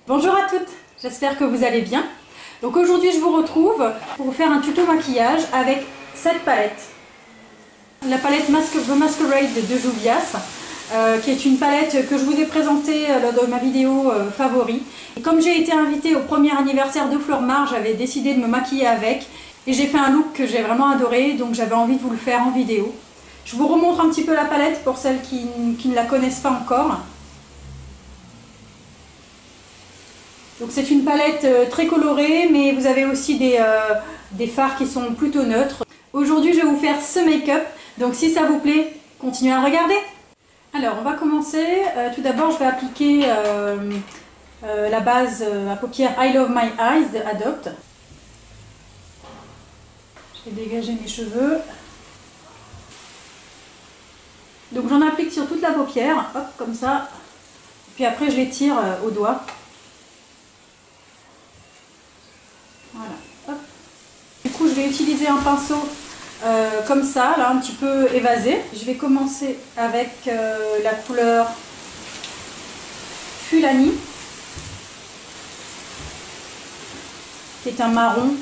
Bonjour à toutes, j'espère que vous allez bien. Donc aujourd'hui je vous retrouve pour vous faire un tuto maquillage avec cette palette. La palette The Masquerade de Juvia's, qui est une palette que je vous ai présentée lors de ma vidéo favori. Et comme j'ai été invitée au premier anniversaire de Fleur Mar, j'avais décidé de me maquiller avec. Et j'ai fait un look que j'ai vraiment adoré, donc j'avais envie de vous le faire en vidéo. Je vous remontre un petit peu la palette pour celles qui ne la connaissent pas encore. Donc c'est une palette très colorée, mais vous avez aussi des fards qui sont plutôt neutres. Aujourd'hui je vais vous faire ce make-up, donc si ça vous plaît, continuez à regarder. Alors on va commencer, tout d'abord je vais appliquer la base à paupières I Love My Eyes de Adopt. Je vais dégager mes cheveux. Donc j'en applique sur toute la paupière, hop, comme ça. Puis après je les tire au doigt. Voilà, hop. Du coup je vais utiliser un pinceau comme ça, là un petit peu évasé. Je vais commencer avec la couleur Fulani, qui est un marron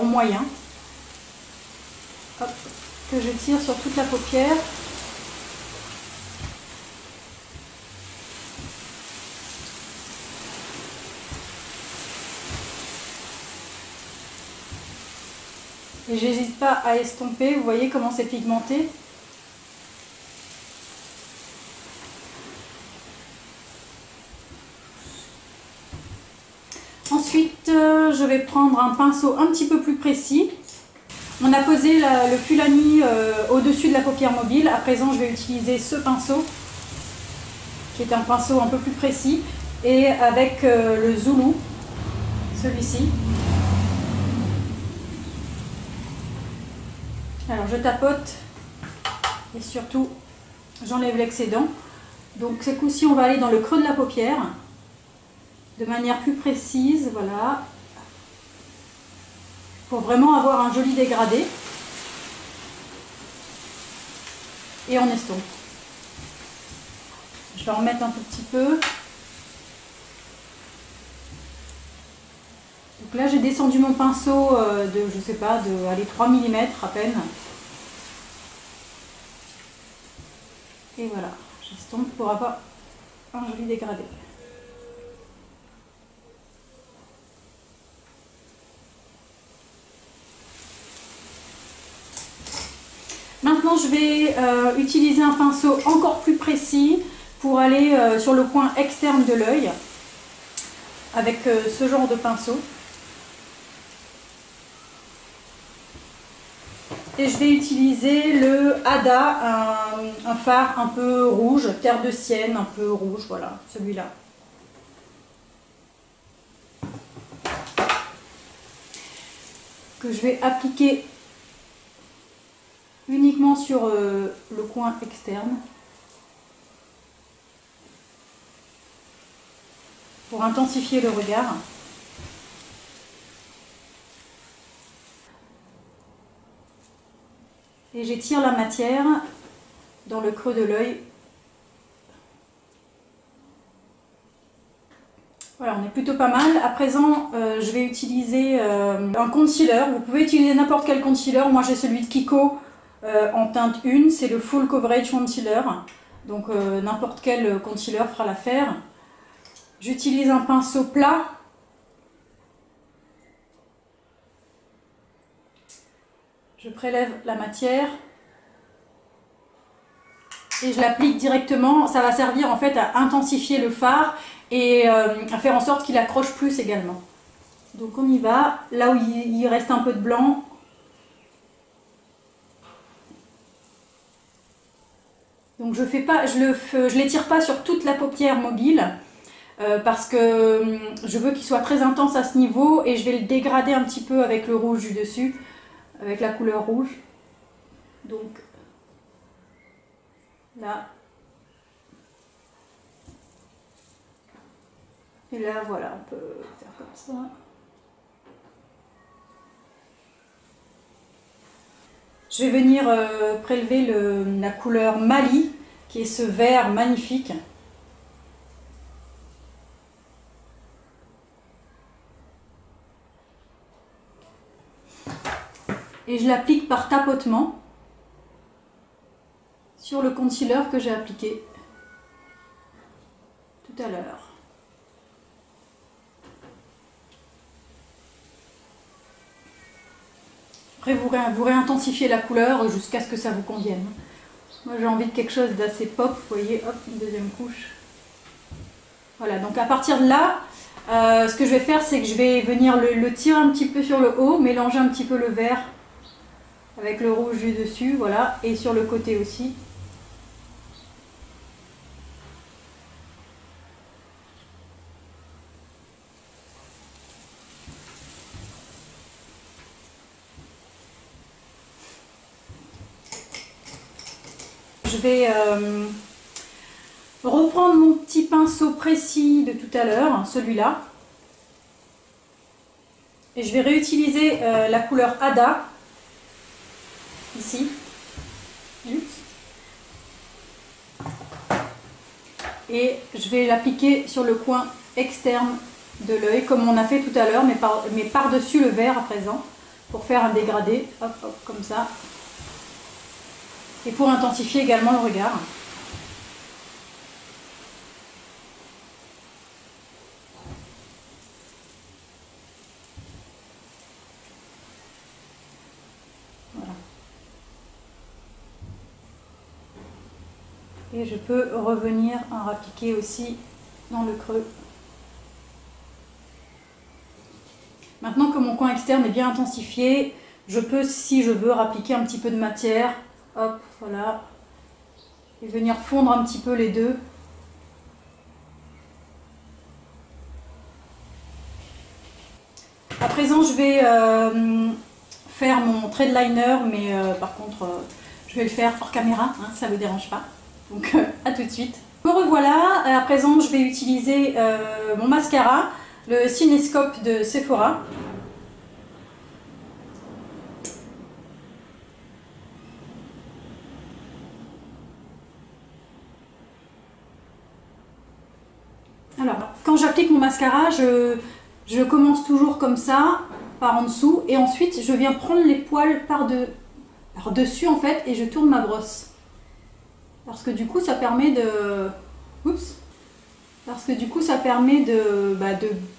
moyen. Hop, que je tire sur toute la paupière. Et j'hésite pas à estomper, vous voyez comment c'est pigmenté. Ensuite, je vais prendre un pinceau un petit peu plus précis. On a posé le Fulani au-dessus de la paupière mobile. À présent, je vais utiliser ce pinceau, qui est un pinceau un peu plus précis, et avec le Zulu, celui-ci. Alors je tapote et surtout j'enlève l'excédent. Donc ce coup-ci on va aller dans le creux de la paupière de manière plus précise, voilà, pour vraiment avoir un joli dégradé. Et on estompe. Je vais en remettre un tout petit peu. Donc là j'ai descendu mon pinceau de, je sais pas, de allez, 3 mm à peine. Et voilà, j'estompe pour avoir un joli dégradé. Maintenant je vais utiliser un pinceau encore plus précis pour aller sur le coin externe de l'œil avec ce genre de pinceau. Et je vais utiliser le Ada, un fard un peu rouge, terre de sienne, un peu rouge, voilà, celui-là. Que je vais appliquer uniquement sur le coin externe. Pour intensifier le regard. Et j'étire la matière dans le creux de l'œil. Voilà, on est plutôt pas mal. À présent, je vais utiliser un concealer. Vous pouvez utiliser n'importe quel concealer. Moi, j'ai celui de Kiko en teinte 1. C'est le Full Coverage Concealer. Donc, n'importe quel concealer fera l'affaire. J'utilise un pinceau plat. Je prélève la matière et je l'applique directement. Ça va servir en fait à intensifier le fard et à faire en sorte qu'il accroche plus également. Donc on y va, là où il reste un peu de blanc. Donc je l'étire pas sur toute la paupière mobile parce que je veux qu'il soit très intense à ce niveau et je vais le dégrader un petit peu avec le rouge du dessus. Avec la couleur rouge. Donc là. Et là, voilà, on peut faire comme ça. Je vais venir prélever la couleur Mali, qui est ce vert magnifique. et je l'applique par tapotement sur le concealer que j'ai appliqué tout à l'heure. Après, vous réintensifiez la couleur jusqu'à ce que ça vous convienne. Moi, j'ai envie de quelque chose d'assez pop. Vous voyez, hop, une deuxième couche. Voilà, donc à partir de là, ce que je vais faire, c'est que je vais venir le tirer un petit peu sur le haut, mélanger un petit peu le vert avec le rouge du dessus, voilà, et sur le côté aussi. Je vais reprendre mon petit pinceau précis de tout à l'heure, celui-là, et je vais réutiliser la couleur Ada, ici, et je vais l'appliquer sur le coin externe de l'œil, comme on a fait tout à l'heure, mais par-dessus le vert à présent, pour faire un dégradé, hop, hop, comme ça. Et pour intensifier également le regard. Voilà. Et je peux revenir en appliquer aussi dans le creux. Maintenant que mon coin externe est bien intensifié, je peux, si je veux, appliquer un petit peu de matière. Hop, voilà. Et venir fondre un petit peu les deux. À présent, je vais faire mon trade liner, mais par contre, je vais le faire hors caméra, hein, ça ne me dérange pas. Donc, à tout de suite. Me revoilà. À présent, je vais utiliser mon mascara, le Cinescope de Sephora. Alors, quand j'applique mon mascara, je commence toujours comme ça, par en dessous, et ensuite je viens prendre les poils par-dessus en fait, et je tourne ma brosse. Parce que du coup ça permet de... Oups! Parce que du coup ça permet de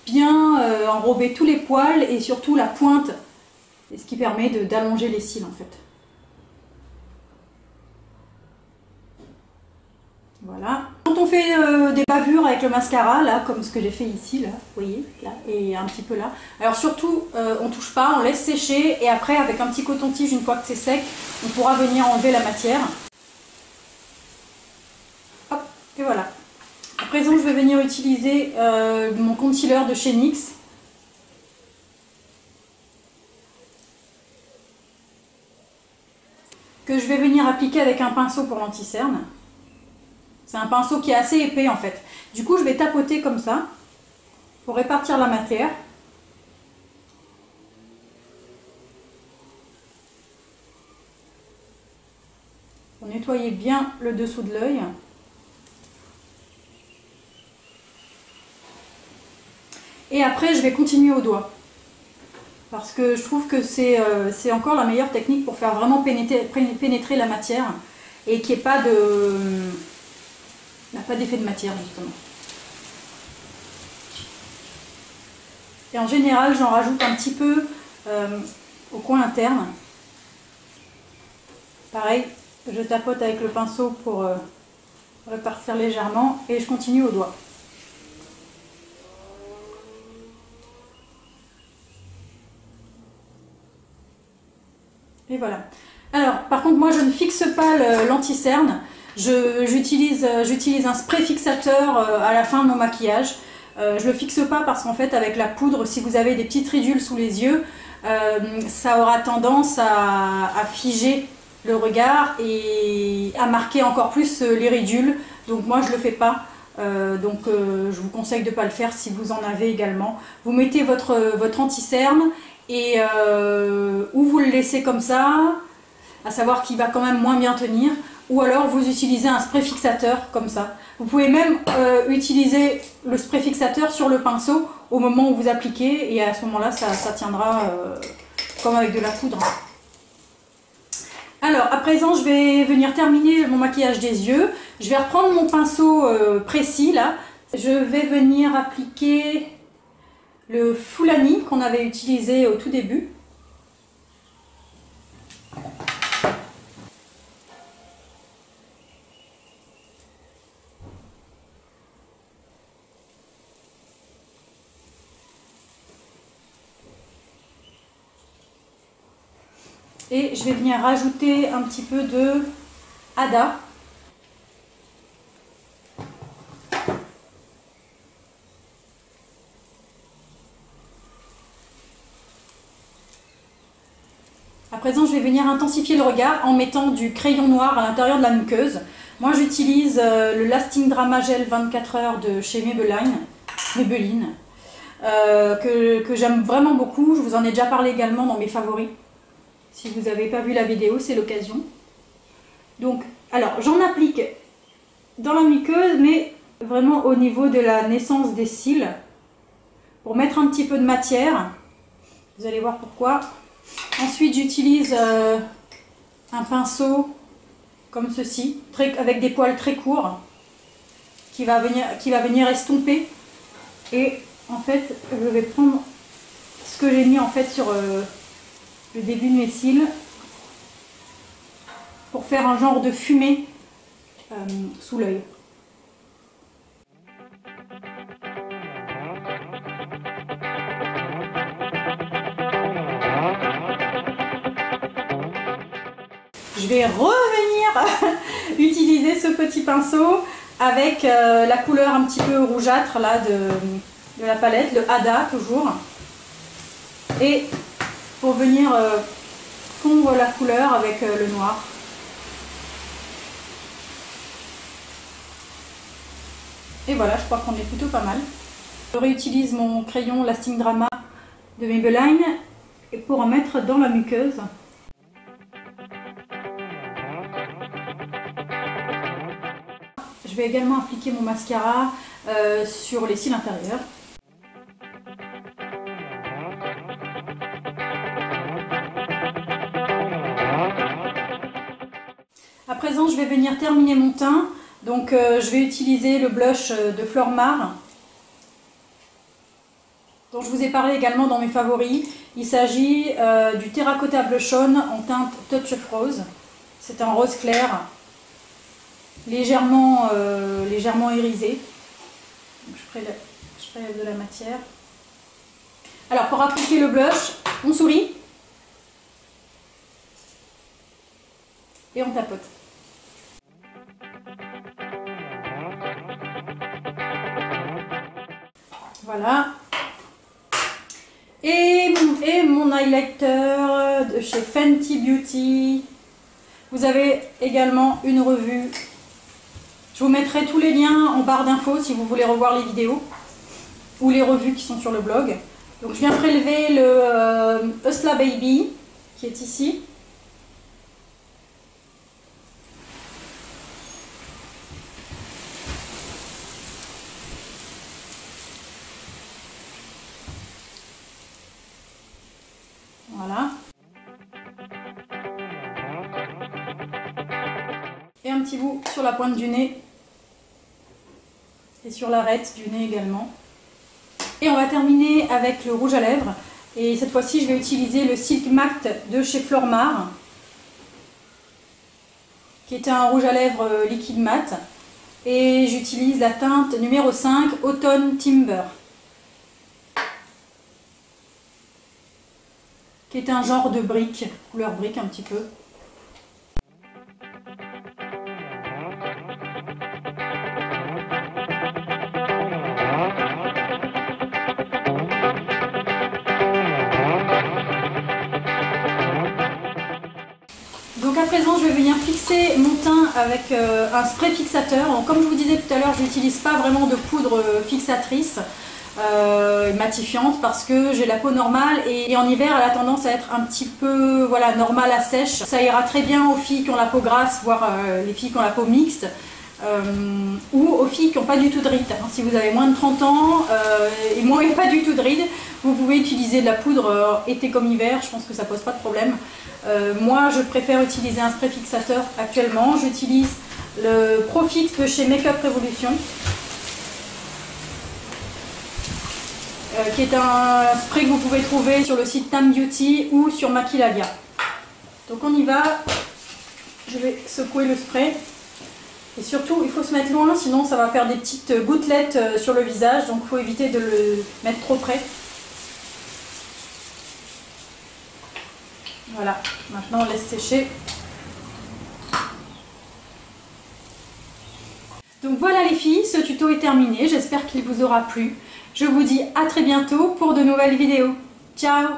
bien enrober tous les poils et surtout la pointe, et ce qui permet d'allonger les cils en fait. Voilà. Quand on fait des bavures avec le mascara, là, comme ce que j'ai fait ici, là, vous voyez, là, et un petit peu là. Alors surtout, on ne touche pas, on laisse sécher, et après, avec un petit coton-tige, une fois que c'est sec, on pourra venir enlever la matière. Hop, et voilà. À présent, je vais venir utiliser mon concealer de chez NYX. Que je vais venir appliquer avec un pinceau pour l'anti-cerne. C'est un pinceau qui est assez épais en fait. Du coup, je vais tapoter comme ça pour répartir la matière. Pour nettoyer bien le dessous de l'œil. Et après, je vais continuer au doigt. Parce que je trouve que c'est encore la meilleure technique pour faire vraiment pénétrer la matière et qu'il n'y ait pas de... Il n'a pas d'effet de matière justement. Et en général, j'en rajoute un petit peu au coin interne. Pareil, je tapote avec le pinceau pour répartir légèrement et je continue au doigt. Et voilà. Alors, par contre, moi je ne fixe pas l'anti-cerne. J'utilise un spray fixateur à la fin de mon maquillage. Je le fixe pas parce qu'en fait avec la poudre, si vous avez des petites ridules sous les yeux, ça aura tendance à figer le regard et à marquer encore plus les ridules. Donc moi je le fais pas. Je vous conseille de ne pas le faire si vous en avez également. Vous mettez votre anti-cerne et ou vous le laissez comme ça, à savoir qu'il va quand même moins bien tenir. Ou alors vous utilisez un spray fixateur comme ça. Vous pouvez même utiliser le spray fixateur sur le pinceau au moment où vous appliquez et à ce moment-là ça tiendra comme avec de la poudre. Alors, à présent, je vais venir terminer mon maquillage des yeux. Je vais reprendre mon pinceau précis, là. Je vais venir appliquer le Fulani qu'on avait utilisé au tout début. Et je vais venir rajouter un petit peu de Hada. À présent, je vais venir intensifier le regard en mettant du crayon noir à l'intérieur de la muqueuse. Moi, j'utilise le Lasting Drama Gel 24 heures de chez Maybelline, que j'aime vraiment beaucoup. Je vous en ai déjà parlé également dans mes favoris. Si vous n'avez pas vu la vidéo, c'est l'occasion. Donc, alors, j'en applique dans la muqueuse, mais vraiment au niveau de la naissance des cils, pour mettre un petit peu de matière. Vous allez voir pourquoi. Ensuite, j'utilise un pinceau comme ceci, avec des poils très courts, qui va venir estomper. Et en fait, je vais prendre ce que j'ai mis en fait sur le début de mes cils pour faire un genre de fumée sous l'œil. Je vais revenir utiliser ce petit pinceau avec la couleur un petit peu rougeâtre là, de la palette, le Hada toujours. Et pour venir fondre la couleur avec le noir. Et voilà, je crois qu'on est plutôt pas mal. Je réutilise mon crayon Lasting Drama de Maybelline pour en mettre dans la muqueuse. Je vais également appliquer mon mascara sur les cils inférieurs. À présent, je vais venir terminer mon teint. Donc, je vais utiliser le blush de Flormar, dont je vous ai parlé également dans mes favoris. Il s'agit du Terracotta Blush On en teinte Touch of Rose. C'est un rose clair, légèrement irisé. Donc, je prélève de la matière. Alors, pour appliquer le blush, on sourit et on tapote. Voilà. Et mon highlighter de chez Fenty Beauty. Vous avez également une revue. Je vous mettrai tous les liens en barre d'infos si vous voulez revoir les vidéos ou les revues qui sont sur le blog. Donc je viens prélever le Hustla Baby qui est ici. Voilà. Et un petit bout sur la pointe du nez et sur l'arête du nez également. Et on va terminer avec le rouge à lèvres. Et cette fois-ci, je vais utiliser le Silk Matte de chez Flormar, qui est un rouge à lèvres liquide mat. Et j'utilise la teinte numéro 5, Autumn Timber, qui est un genre de brique, couleur brique un petit peu. Donc à présent, je vais venir fixer mon teint avec un spray fixateur. Donc, comme je vous disais tout à l'heure, je n'utilise pas vraiment de poudre fixatrice matifiante parce que j'ai la peau normale et en hiver elle a tendance à être un petit peu normale à sèche. Ça ira très bien aux filles qui ont la peau grasse, voire les filles qui ont la peau mixte. ou aux filles qui n'ont pas du tout de rides. Si vous avez moins de 30 ans et moins pas du tout de rides, vous pouvez utiliser de la poudre été comme hiver, je pense que ça pose pas de problème. Moi je préfère utiliser un spray fixateur actuellement, j'utilise le Profix de chez Make Up Revolution, qui est un spray que vous pouvez trouver sur le site Tam Beauty ou sur Maquillalia. Donc on y va, je vais secouer le spray. Et surtout, il faut se mettre loin, sinon ça va faire des petites gouttelettes sur le visage, donc il faut éviter de le mettre trop près. Voilà, maintenant on laisse sécher. Donc voilà les filles, ce tuto est terminé, j'espère qu'il vous aura plu. Je vous dis à très bientôt pour de nouvelles vidéos. Ciao!